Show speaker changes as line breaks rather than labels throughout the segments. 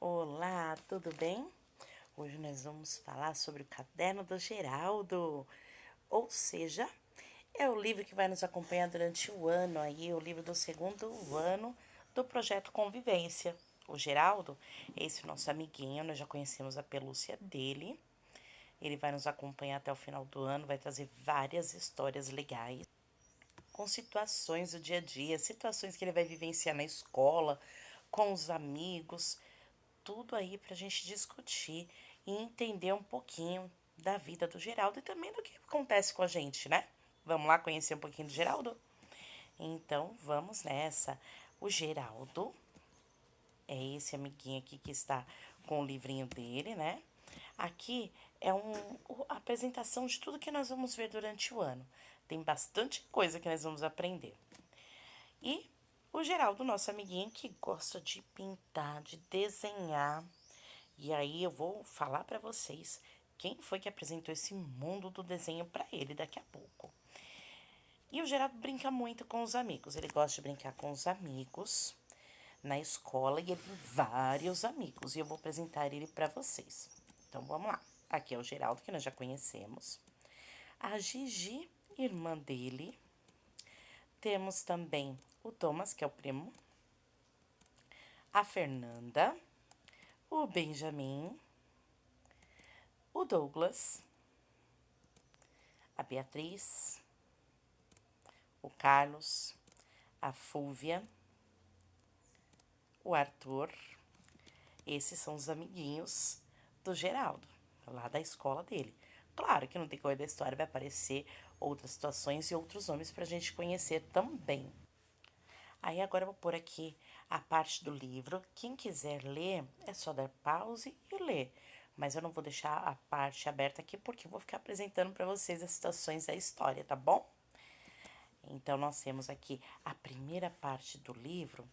Olá, tudo bem? Hoje nós vamos falar sobre o Caderno do Geraldo, ou seja, é o livro que vai nos acompanhar durante o ano aí, o livro do segundo ano do projeto Convivência. O Geraldo, esse nosso amiguinho, nós já conhecemos a pelúcia dele. Ele vai nos acompanhar até o final do ano, vai trazer várias histórias legais, com situações do dia a dia, situações que ele vai vivenciar na escola, com os amigos, tudo aí para a gente discutir e entender um pouquinho da vida do Geraldo e também do que acontece com a gente, né? Vamos lá conhecer um pouquinho do Geraldo? Então, vamos nessa. O Geraldo é esse amiguinho aqui que está com o livrinho dele, né? Aqui é a apresentação de tudo que nós vamos ver durante o ano. Tem bastante coisa que nós vamos aprender. E o Geraldo, nosso amiguinho que gosta de pintar, de desenhar. E aí eu vou falar para vocês quem foi que apresentou esse mundo do desenho para ele daqui a pouco. E o Geraldo brinca muito com os amigos. Ele gosta de brincar com os amigos na escola e ele tem vários amigos. E eu vou apresentar ele para vocês. Então vamos lá. Aqui é o Geraldo, que nós já conhecemos. A Gigi, irmã dele. Temos também o Thomas, que é o primo. A Fernanda. O Benjamin. O Douglas. A Beatriz. O Carlos, a Fúvia, o Arthur. Esses são os amiguinhos do Geraldo, lá da escola dele. Claro que no decorrer da história vai aparecer outras situações e outros nomes para a gente conhecer também. Aí agora eu vou pôr aqui a parte do livro. Quem quiser ler, é só dar pause e ler. Mas eu não vou deixar a parte aberta aqui porque eu vou ficar apresentando para vocês as situações da história, tá bom? Então, nós temos aqui a primeira parte do livro,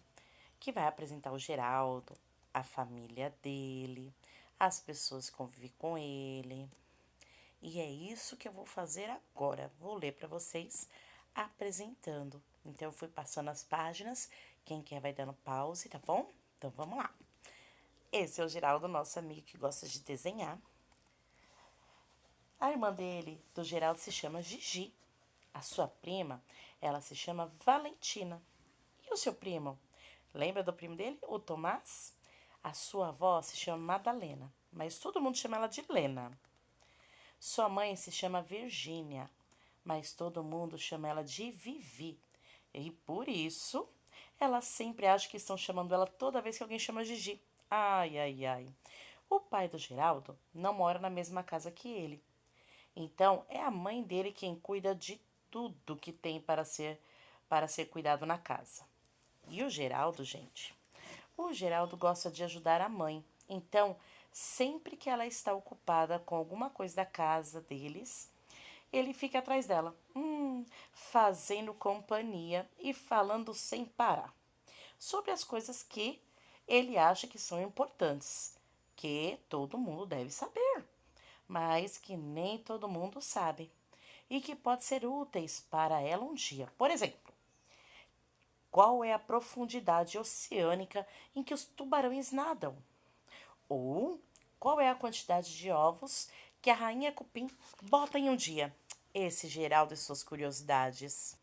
que vai apresentar o Geraldo, a família dele, as pessoas que convivem com ele. E é isso que eu vou fazer agora. Vou ler para vocês apresentando. Então, eu fui passando as páginas. Quem quer vai dando pause, tá bom? Então, vamos lá. Esse é o Geraldo, nosso amigo que gosta de desenhar. A irmã dele, do Geraldo, se chama Gigi. A sua prima, ela se chama Valentina. E o seu primo? Lembra do primo dele, o Tomás? A sua avó se chama Madalena, mas todo mundo chama ela de Lena. Sua mãe se chama Virgínia, mas todo mundo chama ela de Vivi. E por isso, ela sempre acha que estão chamando ela toda vez que alguém chama Gigi. Ai, ai, ai. O pai do Geraldo não mora na mesma casa que ele. Então, é a mãe dele quem cuida de tudo que tem para ser cuidado na casa. E o Geraldo, gente? O Geraldo gosta de ajudar a mãe. Então, sempre que ela está ocupada com alguma coisa da casa deles, ele fica atrás dela, fazendo companhia e falando sem parar sobre as coisas que ele acha que são importantes, que todo mundo deve saber, mas que nem todo mundo sabe e que pode ser úteis para ela um dia. Por exemplo, qual é a profundidade oceânica em que os tubarões nadam? Ou qual é a quantidade de ovos que a rainha cupim bota em um dia? Esse Geraldo e suas curiosidades.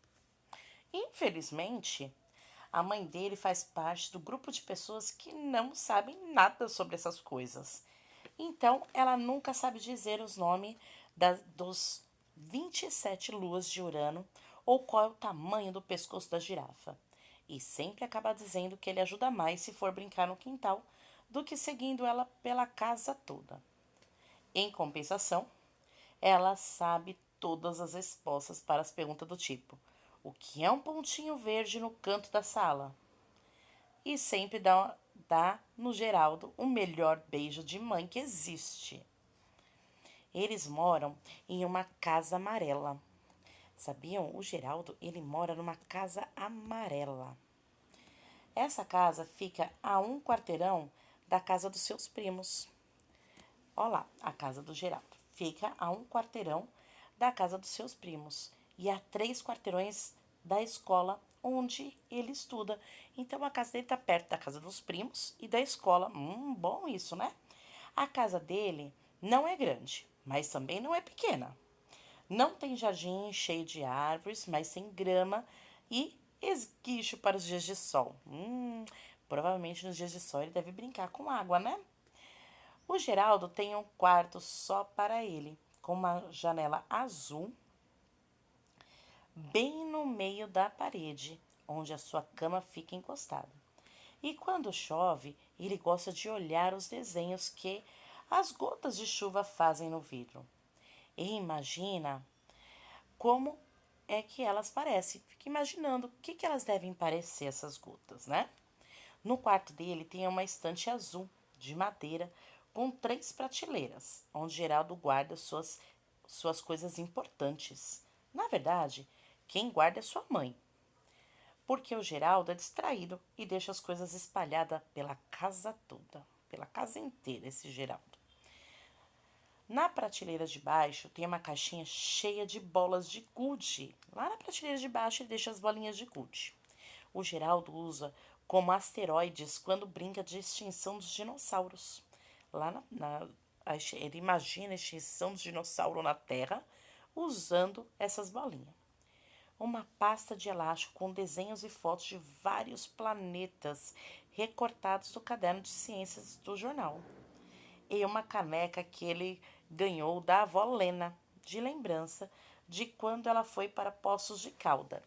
Infelizmente, a mãe dele faz parte do grupo de pessoas que não sabem nada sobre essas coisas. Então, ela nunca sabe dizer os nomes dos 27 luas de Urano ou qual é o tamanho do pescoço da girafa. E sempre acaba dizendo que ele ajuda mais se for brincar no quintal do que seguindo ela pela casa toda. Em compensação, ela sabe todas as respostas para as perguntas do tipo: o que é um pontinho verde no canto da sala? E sempre dá no Geraldo o melhor beijo de mãe que existe. Eles moram em uma casa amarela. Sabiam? O Geraldo, ele mora numa casa amarela. Essa casa fica a um quarteirão da casa dos seus primos. Olha lá, a casa do Geraldo. Fica a um quarteirão da casa dos seus primos e a 3 quarteirões da escola onde ele estuda. Então a casa dele está perto da casa dos primos e da escola. Bom isso, né? A casa dele não é grande, mas também não é pequena. Não tem jardim cheio de árvores, mas tem grama e esguicho para os dias de sol. Provavelmente nos dias de sol ele deve brincar com água, né? O Geraldo tem um quarto só para ele, com uma janela azul bem no meio da parede, onde a sua cama fica encostada. E quando chove, ele gosta de olhar os desenhos que as gotas de chuva fazem no vidro. E imagina como é que elas parecem. Fica imaginando o que elas devem parecer, essas gotas, né? No quarto dele tem uma estante azul de madeira com 3 prateleiras, onde Geraldo guarda suas coisas importantes. Na verdade, quem guarda é sua mãe, porque o Geraldo é distraído e deixa as coisas espalhadas pela casa toda, pela casa inteira, esse Geraldo. Na prateleira de baixo tem uma caixinha cheia de bolas de gude. Lá na prateleira de baixo ele deixa as bolinhas de gude. O Geraldo usa como asteroides quando brinca de extinção dos dinossauros. Ele imagina a extinção dos dinossauros na Terra usando essas bolinhas. Uma pasta de elástico com desenhos e fotos de vários planetas recortados do caderno de ciências do jornal. E uma caneca que ele ganhou da avó Lena, de lembrança de quando ela foi para Poços de Calda.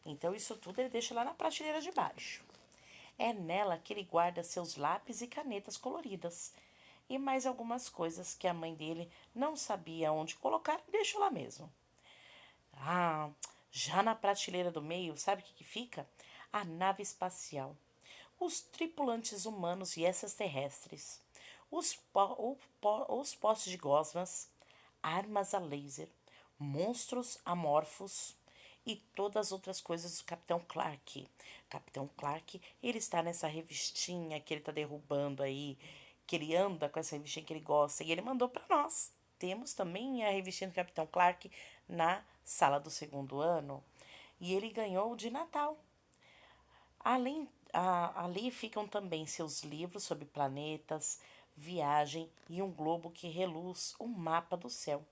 Então, isso tudo ele deixa lá na prateleira de baixo. É nela que ele guarda seus lápis e canetas coloridas. E mais algumas coisas que a mãe dele não sabia onde colocar, deixa lá mesmo. Ah, já na prateleira do meio, sabe o que fica? A nave espacial. Os tripulantes humanos e extraterrestres. Os postes de gosmas, armas a laser, monstros amorfos e todas as outras coisas do Capitão Clark. Capitão Clark, ele está nessa revistinha que ele está derrubando aí, que ele anda com essa revistinha que ele gosta, e ele mandou para nós. Temos também a revistinha do Capitão Clark na sala do segundo ano, e ele ganhou de Natal. Ali ficam também seus livros sobre planetas, viagem e um globo que reluz um mapa do céu,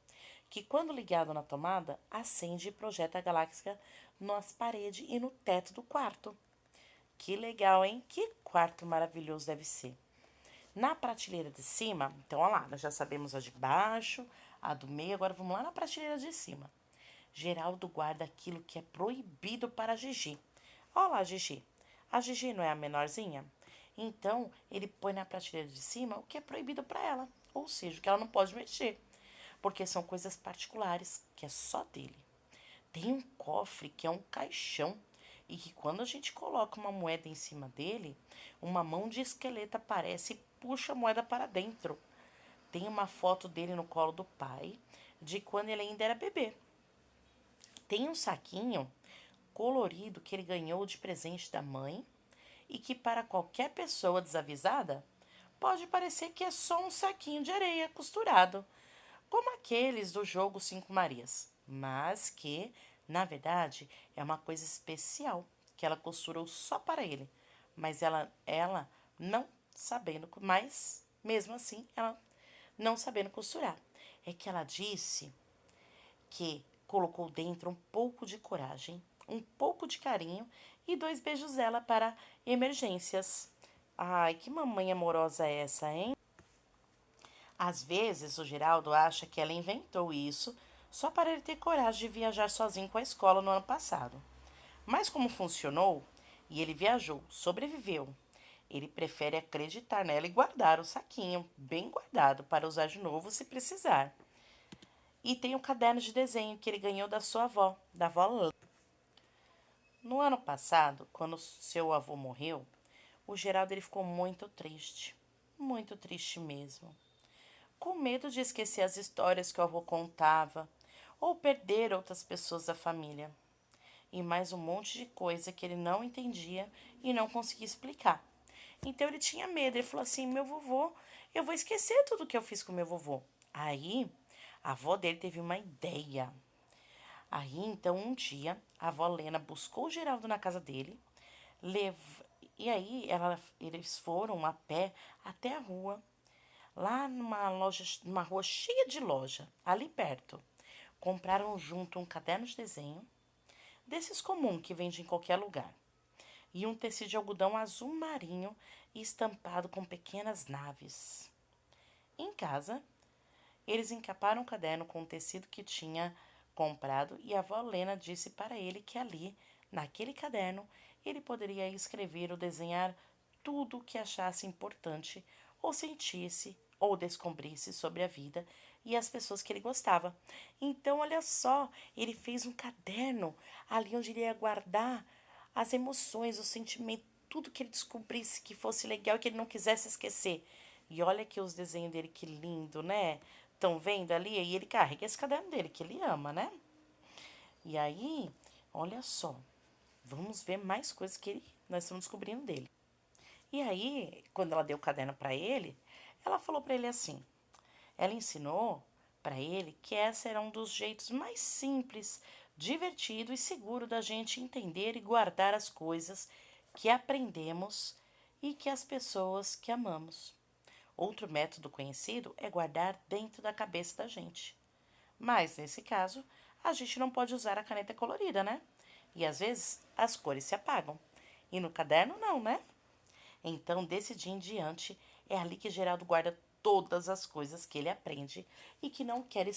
que quando ligado na tomada, acende e projeta a galáxia nas paredes e no teto do quarto. Que legal, hein? Que quarto maravilhoso deve ser. Na prateleira de cima, então, olha lá, nós já sabemos a de baixo, a do meio, agora vamos lá na prateleira de cima. Geraldo guarda aquilo que é proibido para a Gigi. Olha lá, Gigi. A Gigi não é a menorzinha? Então, ele põe na prateleira de cima o que é proibido para ela. Ou seja, o que ela não pode mexer. Porque são coisas particulares, que é só dele. Tem um cofre que é um caixão. E que quando a gente coloca uma moeda em cima dele, uma mão de esqueleto aparece e puxa a moeda para dentro. Tem uma foto dele no colo do pai, de quando ele ainda era bebê. Tem um saquinho colorido que ele ganhou de presente da mãe e que para qualquer pessoa desavisada pode parecer que é só um saquinho de areia costurado, como aqueles do jogo Cinco Marias, mas que, na verdade, é uma coisa especial que ela costurou só para ele, mas ela não sabendo, mas mesmo assim ela não sabendo costurar. É que ela disse que colocou dentro um pouco de coragem, um pouco de carinho e 2 beijos dela para emergências. Ai, que mamãe amorosa é essa, hein? Às vezes o Geraldo acha que ela inventou isso só para ele ter coragem de viajar sozinho com a escola no ano passado. Mas como funcionou e ele viajou, sobreviveu, ele prefere acreditar nela e guardar o saquinho bem guardado para usar de novo se precisar. E tem um caderno de desenho que ele ganhou da sua avó, da avó Lã. No ano passado, quando seu avô morreu, o Geraldo ele ficou muito triste mesmo, com medo de esquecer as histórias que o avô contava ou perder outras pessoas da família. E mais um monte de coisa que ele não entendia e não conseguia explicar. Então ele tinha medo, ele falou assim: meu vovô, eu vou esquecer tudo que eu fiz com meu vovô. Aí a avó dele teve uma ideia. Aí, então, um dia, a avó Lena buscou o Geraldo na casa dele, lev... e aí eles foram a pé até a rua, lá numa rua cheia de loja, ali perto. Compraram junto um caderno de desenho, desses comum que vende em qualquer lugar, e um tecido de algodão azul marinho estampado com pequenas naves. Em casa, eles encaparam o caderno com o tecido que tinha comprado e a avó Lena disse para ele que ali, naquele caderno, ele poderia escrever ou desenhar tudo o que achasse importante ou sentisse ou descobrisse sobre a vida e as pessoas que ele gostava. Então, olha só, ele fez um caderno ali onde ele ia guardar as emoções, os sentimentos, tudo que ele descobrisse que fosse legal e que ele não quisesse esquecer. E olha aqui os desenhos dele, que lindo, né? Estão vendo ali? E ele carrega esse caderno dele, que ele ama, né? E aí, olha só, vamos ver mais coisas que nós estamos descobrindo dele. E aí, quando ela deu o caderno para ele, ela falou para ele assim: ela ensinou para ele que esse era um dos jeitos mais simples, divertido e seguro da gente entender e guardar as coisas que aprendemos e que as pessoas que amamos. Outro método conhecido é guardar dentro da cabeça da gente. Mas, nesse caso, a gente não pode usar a caneta colorida, né? E às vezes as cores se apagam. E no caderno, não, né? Então, desse dia em diante, é ali que Geraldo guarda todas as coisas que ele aprende e que não quer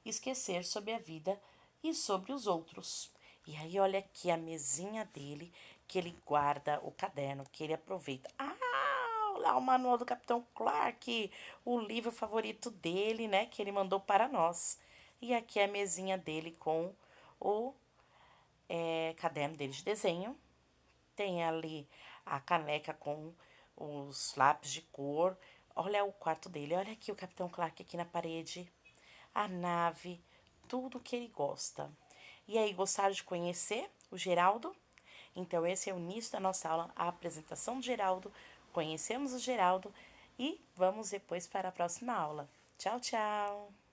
esquecer sobre a vida e sobre os outros. E aí, olha aqui a mesinha dele, que ele guarda o caderno, que ele aproveita. Lá o manual do Capitão Clark, o livro favorito dele, né, que ele mandou para nós. E aqui a mesinha dele com o caderno dele de desenho. Tem ali a caneca com os lápis de cor. Olha o quarto dele, olha aqui o Capitão Clark aqui na parede. A nave, tudo que ele gosta. E aí, gostaram de conhecer o Geraldo? Então, esse é o início da nossa aula, a apresentação do Geraldo. Conhecemos o Geraldo e vamos depois para a próxima aula. Tchau, tchau!